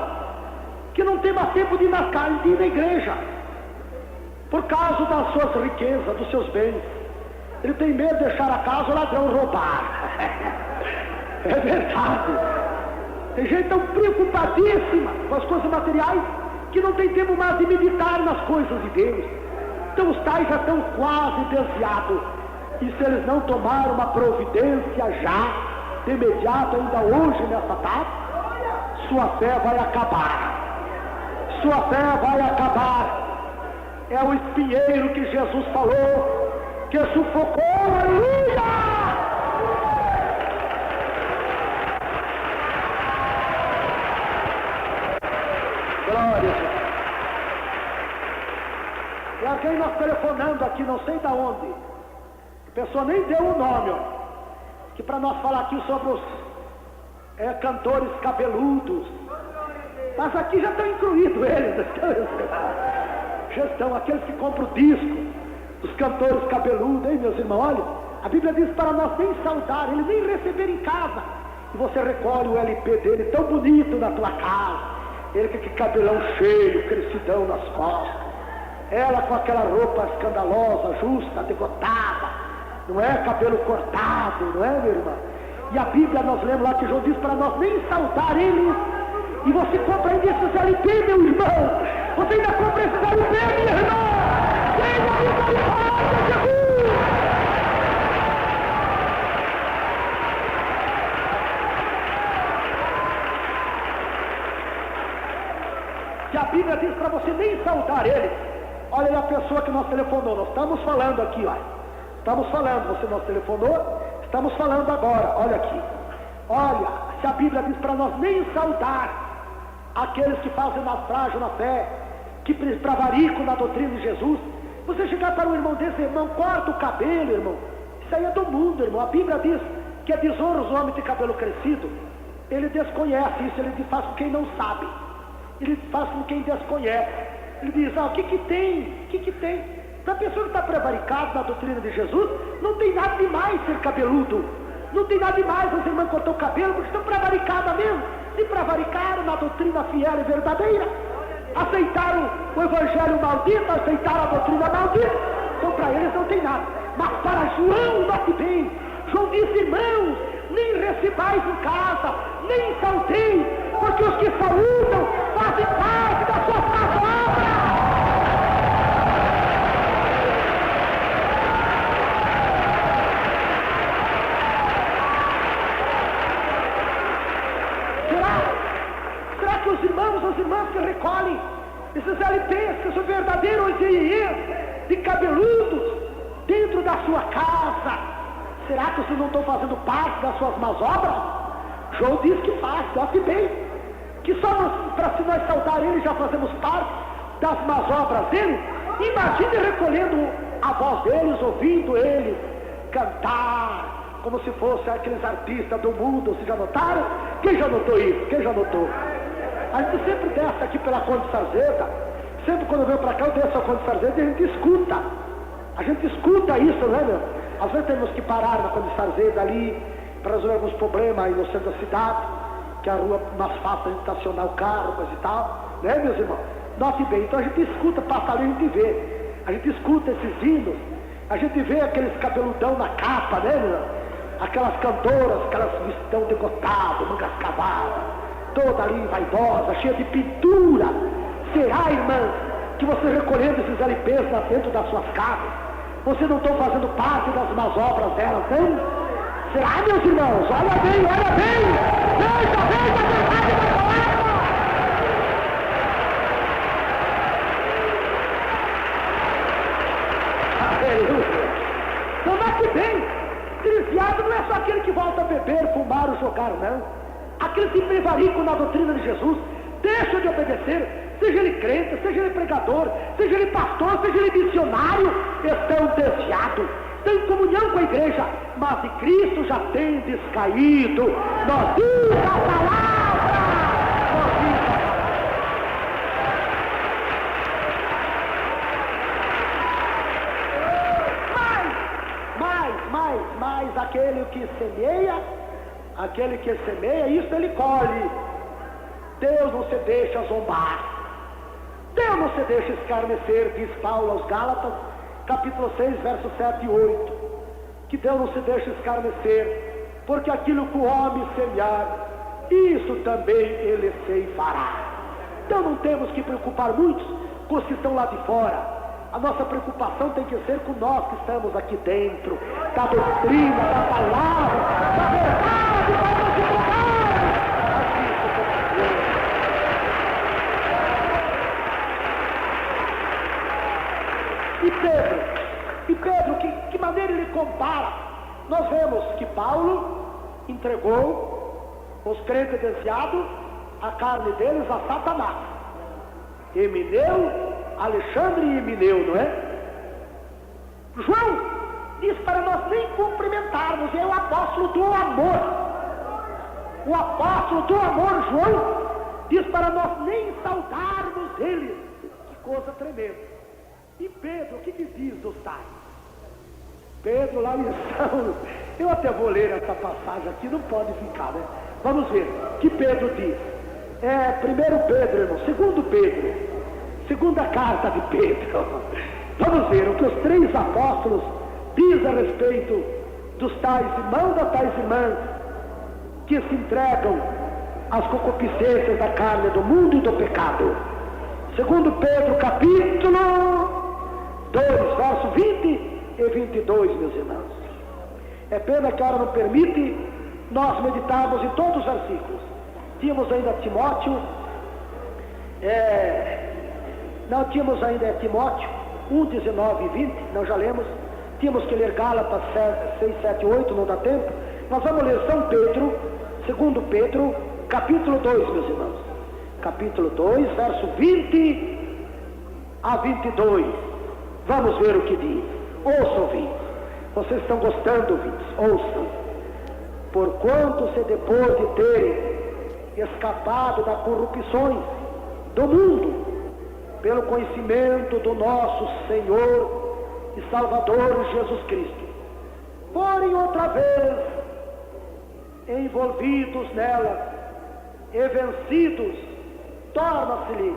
que não tem mais tempo de ir na igreja, por causa das suas riquezas, dos seus bens. Ele tem medo de deixar a casa o ladrão roubar. É verdade. Tem gente tão preocupadíssima com as coisas materiais que não tem tempo mais de meditar nas coisas de Deus. Então os tais já estão quase desviados. E se eles não tomarem uma providência já, de imediato, ainda hoje, nessa tarde, sua fé vai acabar. Sua fé vai acabar. É o espinheiro que Jesus falou, que sufocou, aleluia! Glória a Deus. E alguém nós telefonando aqui, não sei de onde, a pessoa nem deu o nome, ó, que para nós falar aqui sobre os cantores cabeludos, mas aqui já estão incluídos eles, já estão aqueles que compram o disco, os cantores cabeludos, hein, meus irmãos? Olha, a Bíblia diz para nós nem saudar, ele nem receber em casa, e você recolhe o LP dele tão bonito na tua casa, ele com aquele cabelão cheio, crescidão nas costas, ela com aquela roupa escandalosa, justa, degotada, não é cabelo cortado, não é, meu irmão? E a Bíblia nós lemos lá que João diz para nós nem saudar ele. E você compra ainda esses LP, meu irmão. Você ainda compra esses LP, minha irmã. Tenha misericórdia, Jesus. Que a Bíblia diz para você nem saudar ele. Olha aí a pessoa que nós telefonou. Nós estamos falando aqui, olha. Estamos falando, você nos telefonou. Estamos falando agora, olha aqui. Olha, se a Bíblia diz para nós nem saudar aqueles que fazem naufrágio na fé, que pravaricam na doutrina de Jesus, Você chegar para um irmão desse, irmão, corta o cabelo, irmão. Isso aí é do mundo, irmão. A Bíblia diz que é desonra os homens de cabelo crescido. Ele desconhece isso, ele faz com quem não sabe. Ele faz com quem desconhece. Ele diz, o que tem? O que tem? Para a pessoa que está prevaricada na doutrina de Jesus, não tem nada demais ser cabeludo. Não tem nada demais os irmãos cortar o cabelo, porque estão prevaricadas mesmo. Se prevaricaram na doutrina fiel e verdadeira. Aceitaram o evangelho maldito, aceitaram a doutrina maldita. Então para eles não tem nada. Mas para João, note bem, João disse, irmãos, nem recebais em casa, nem saudeis, porque os que saúdam fazem parte da sua obra. Será que os irmãos, as irmãs que recolhem esses LPs, que são verdadeiros de cabeludos, dentro da sua casa, será que vocês não estão fazendo parte das suas más obras? João diz que faz, note bem, que só para se nós saudar ele já fazemos parte das más obras dele. Imagine recolhendo a voz deles, ouvindo ele cantar, como se fosse aqueles artistas do mundo. Vocês já notaram? Quem já notou isso? Quem já notou? A gente sempre desce aqui pela Conde Sarzeda, sempre quando eu venho para cá eu desço a Conde Sarzeda e a gente escuta. A gente escuta isso, né, meu? Às vezes temos que parar na Conde Sarzeda ali, para resolver alguns problemas aí no centro da cidade, que é a rua mais fácil a gente estacionar o carro, coisa e tal, né, meus irmãos? Note bem, então a gente escuta, passa ali, a gente vê. A gente escuta esses hinos, a gente vê aqueles cabeludão na capa, né, meu? Aquelas cantoras, aquelas vestão decotado, mangas cavadas, toda ali vaidosa, cheia de pintura. Será, irmãs, que você recolhendo esses LPs lá dentro das suas casas, vocês não estão fazendo parte das más obras delas, não? Será, meus irmãos? Olha bem, olha bem! Veja a verdade da palavra! Aleluia! Então, note bem, desviado não é só aquele que volta a beber, fumar ou jogar, não. Aqueles que prevaricam na doutrina de Jesus, deixam de obedecer, seja ele crente, seja ele pregador, seja ele pastor, seja ele missionário, estão desviados, estão em comunhão com a igreja, mas de Cristo já tem descaído. Nós diz a palavra! Nós diz a palavra. Mas aquele que semeia, isso ele colhe. Deus não se deixa zombar. Deus não se deixa escarnecer, diz Paulo aos Gálatas, capítulo 6, versos 7 e 8. Que Deus não se deixa escarnecer, porque aquilo que o homem semear, isso também ele ceifará. Então não temos que preocupar muito com os que estão lá de fora. A nossa preocupação tem que ser com nós que estamos aqui dentro, da doutrina, da palavra, da verdade, da nossa E Pedro, que maneira ele compara? Nós vemos que Paulo entregou os crentes desviados, a carne deles a Satanás. Emineu, Alexandre e Emineu, não é? João diz para nós nem cumprimentarmos, é o apóstolo do amor. O apóstolo do amor, João, diz para nós nem saudarmos ele. Que coisa tremenda. E Pedro, o que diz dos tais? Pedro lá em São... Eu até vou ler essa passagem aqui, não pode ficar, né? Vamos ver o que Pedro diz. Primeiro Pedro, irmão, segundo Pedro, segunda carta de Pedro. Vamos ver o que os três apóstolos dizem a respeito dos tais irmãos, das tais irmãs, que se entregam às concupiscências da carne, do mundo e do pecado. Segundo Pedro, capítulo 2, verso 20 e 22, meus irmãos. É pena que a hora não permite nós meditarmos em todos os versículos. Tínhamos ainda Timóteo, não tínhamos ainda Timóteo 1, 19 e 20, nós já lemos. Tínhamos que ler Gálatas 6, 7 e 8, não dá tempo. Nós vamos ler São Pedro, segundo Pedro, capítulo 2, meus irmãos. Capítulo 2, verso 20 a 22. Vamos ver o que diz. Ouçam, ouvintes. Vocês estão gostando, ouvintes? Ouçam. Porquanto se depois de terem escapado das corrupções do mundo, pelo conhecimento do nosso Senhor e Salvador Jesus Cristo, forem outra vez envolvidos nela e vencidos, torna-se-lhe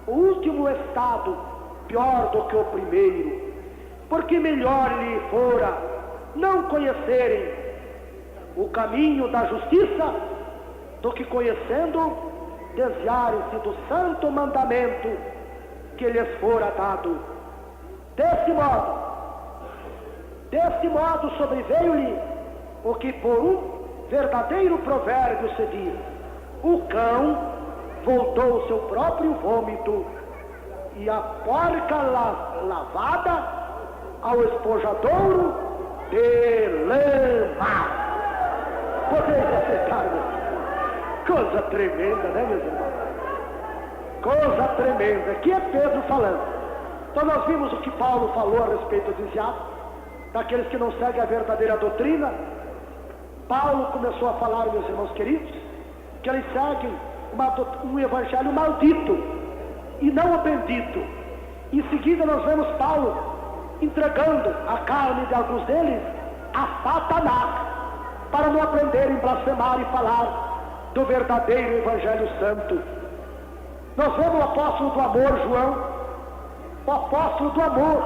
o último estado pior do que o primeiro, porque melhor lhe fora não conhecerem o caminho da justiça do que, conhecendo, desviarem-se do santo mandamento que lhes fora dado. Desse modo sobreveio-lhe o que por um verdadeiro provérbio se diz: o cão voltou ao seu próprio vômito, e a porca lavada ao esponjadouro de lama. Podeis aceitar, coisa tremenda, né, meus irmãos? Coisa tremenda. Aqui é Pedro falando. Então nós vimos o que Paulo falou a respeito dos desviados, daqueles que não seguem a verdadeira doutrina. Paulo começou a falar, meus irmãos queridos, que eles seguem um evangelho maldito e não o bendito. Em seguida nós vemos Paulo entregando a carne de alguns deles a Satanás, para não aprenderem a blasfemar e falar do verdadeiro evangelho santo. Nós vemos o apóstolo do amor, João, o apóstolo do amor,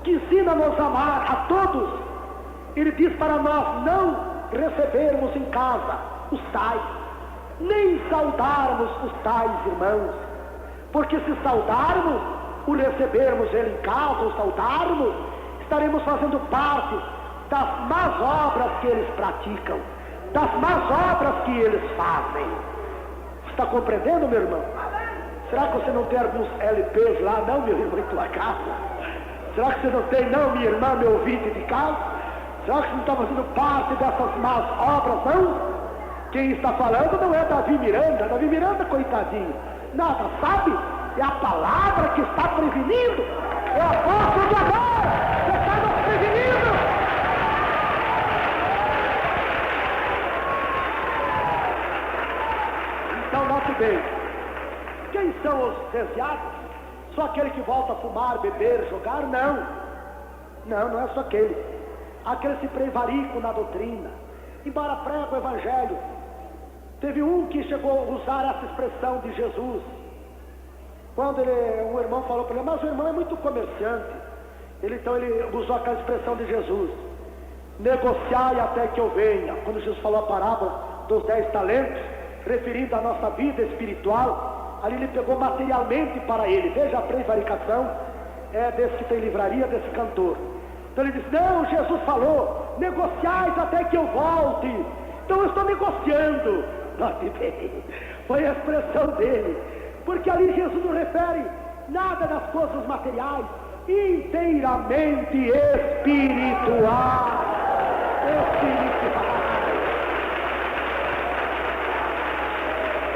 que ensina-nos a amar a todos. Ele diz para nós não recebermos em casa os tais, nem saudarmos os tais irmãos, porque se saudarmos, o recebermos ele em casa, o saudarmos, estaremos fazendo parte das más obras que eles praticam, das más obras que eles fazem. Está compreendendo, meu irmão? Será que você não tem alguns LPs lá, não, meu irmão, em tua casa? Será que você não tem, não, minha irmã, meu ouvinte de casa? Será que você não está fazendo parte dessas más obras, não? Quem está falando não é Davi Miranda. Davi Miranda, coitadinho, nada sabe. É a palavra que está prevenindo. É o apóstolo do amor que está nos prevenindo. Então, note bem. Quem são os desviados? Só aquele que volta a fumar, beber, jogar? Não. Não é só aquele. Aquele que se prevaricam na doutrina, embora prega o evangelho. Teve um que chegou a usar essa expressão de Jesus. Quando um irmão falou para ele: mas o irmão é muito comerciante. Então ele usou aquela expressão de Jesus: negociai até que eu venha. Quando Jesus falou a parábola dos 10 talentos, referindo à nossa vida espiritual, ali ele pegou materialmente para ele. Veja a prevaricação desse que tem livraria, desse cantor. Então ele disse: não, Jesus falou, negociais até que eu volte. Então eu estou negociando. Foi a expressão dele, porque ali Jesus não refere nada das coisas materiais, inteiramente espiritual.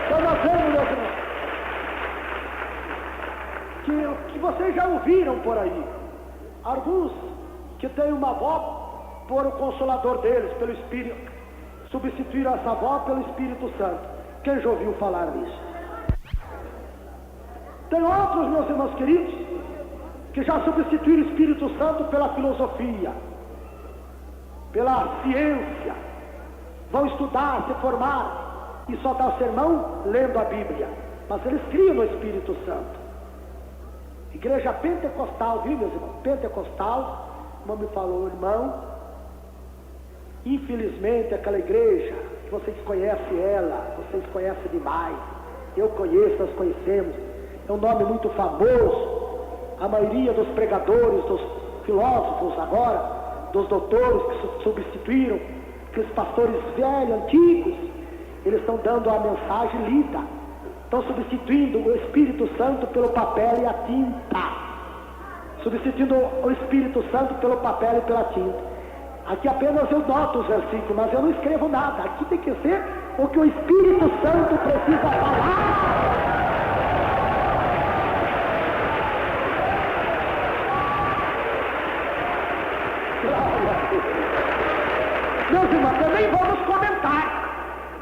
Então nós vemos, meus irmãos, que vocês já ouviram por aí, alguns que têm uma avó por o consolador deles, pelo Espírito, substituíram essa avó pelo Espírito Santo. Quem já ouviu falar nisso? Tem outros, meus irmãos queridos, que já substituíram o Espírito Santo pela filosofia, pela ciência. Vão estudar, se formar e só dar sermão lendo a Bíblia, mas eles criam no Espírito Santo. Igreja pentecostal, viu, meus irmãos? Pentecostal, como me falou o irmão, infelizmente aquela igreja, que vocês conhecem ela, vocês conhecem demais, eu conheço, nós conhecemos, é um nome muito famoso. A maioria dos pregadores, dos filósofos agora, dos doutores que substituíram, aqueles pastores velhos, antigos, eles estão dando a mensagem lida, estão substituindo o Espírito Santo pelo papel e a tinta, substituindo o Espírito Santo pelo papel e pela tinta. Aqui apenas eu noto os versículos, mas eu não escrevo nada. Aqui tem que ser o que o Espírito Santo precisa falar. Meus irmãos,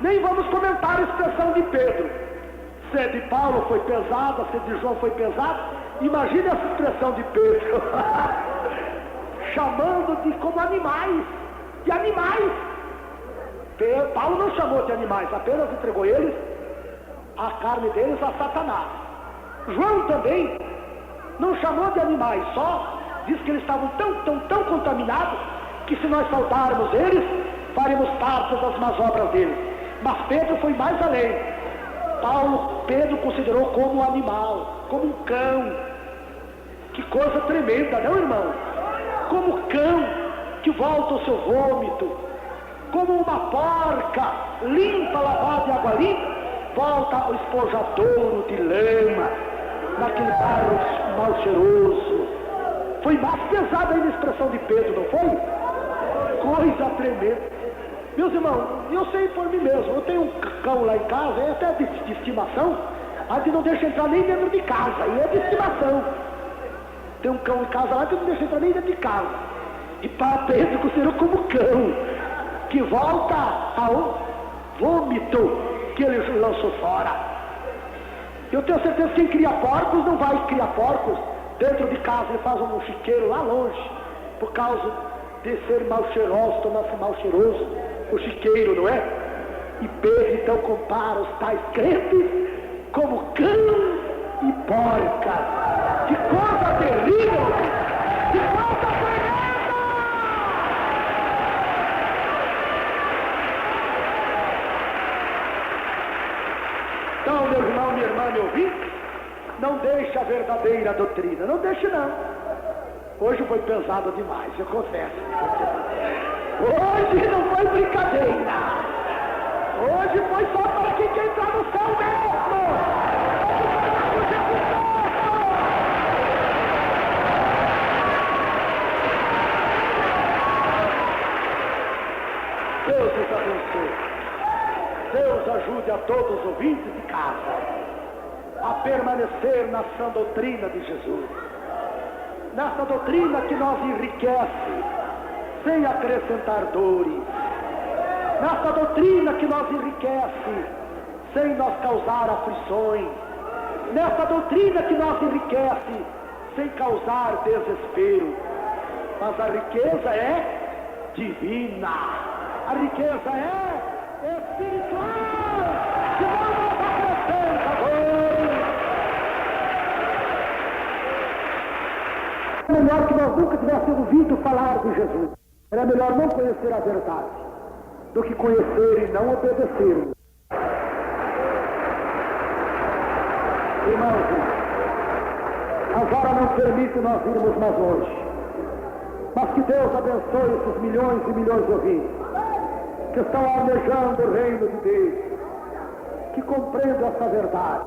nem vamos comentar a expressão de Pedro. Se de Paulo foi pesada, se de João foi pesada, imagine essa expressão de Pedro, chamando de como animais, de animais. Paulo não chamou de animais, apenas entregou eles, a carne deles a Satanás. João também não chamou de animais, só diz que eles estavam tão contaminados que se nós saudarmos eles, faremos parte das más obras deles. Mas Pedro foi mais além. Pedro considerou como um animal, como um cão. Que coisa tremenda, não, irmão? Como cão que volta ao seu vômito, como uma porca limpa, lavada de água limpa, volta ao esponjadouro de lama, naquele barro mal cheiroso. Foi mais pesada ainda a expressão de Pedro, não foi? Coisa tremenda. Meus irmãos, eu sei por mim mesmo, eu tenho um cão lá em casa, é até de estimação, a gente não deixa entrar nem dentro de casa, e é de estimação. Tem um cão em casa lá que não deixa entrar nem dentro de casa. E para Pedro considerou como cão, que volta ao vômito que ele lançou fora. Eu tenho certeza que quem cria porcos não vai criar porcos dentro de casa, ele faz um chiqueiro lá longe, por causa de ser mal cheiroso, tornar-se mal cheiroso, o chiqueiro, não é? E Pedro então compara os tais crentes como cão e porca. Que coisa terrível! Que coisa tremenda! Então, meu irmão, minha irmã, meu ouvinte, não deixe a verdadeira doutrina, não deixe não. Hoje foi pesado demais, eu confesso. Hoje não foi brincadeira. Hoje foi só para quem quer entrar no céu mesmo. Deus nos abençoe. Deus ajude a todos os ouvintes de casa a permanecer na sã doutrina de Jesus. Nessa doutrina que nos enriquece, sem acrescentar dores. Nessa doutrina que nos enriquece, sem nos causar aflições. Nessa doutrina que nos enriquece, sem causar desespero. Mas a riqueza é divina. A riqueza é espiritual, que não nos acrescenta dores. É melhor que nós nunca tivéssemos ouvido falar de Jesus. Era melhor não conhecer a verdade do que conhecer e não obedecer. Irmãos, a hora não permite nós irmos mais longe. Mas que Deus abençoe esses milhões e milhões de ouvintes que estão almejando o reino de Deus, que compreendam essa verdade.